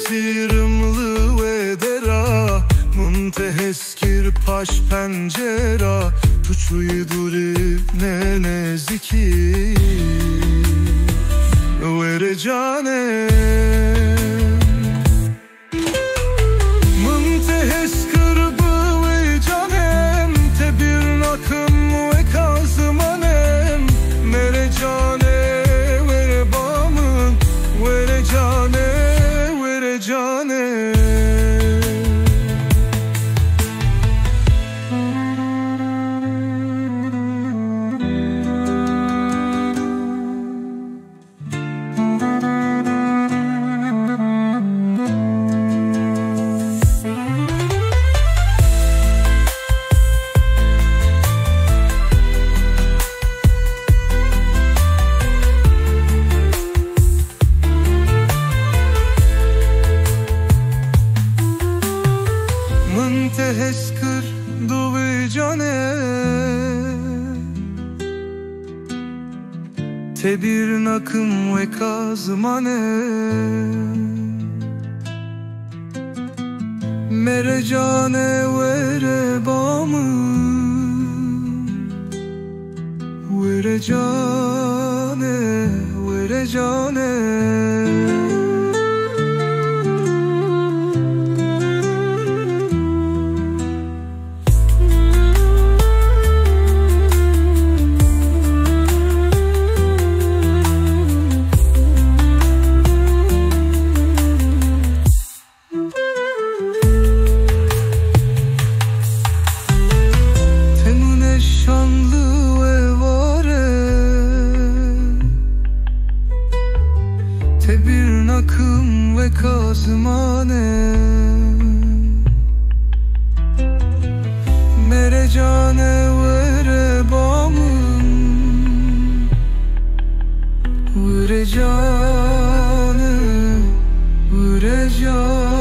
sirmlı ve dera Munteheskir paş pencera Tuçuyu duri ne neziki Vere canem Munteheskir bu ve canem Tebir nakım ve kazmanem Mere cane vere bamın Vere cane vere cane Munteheskir duvi cane Tebir nakım ve kazmane Mere cane vere bamın Vere cane vere cane Şanlı ve vare Tebir nakım ve kazmane Mere cane vere bamın Vere cane vere cane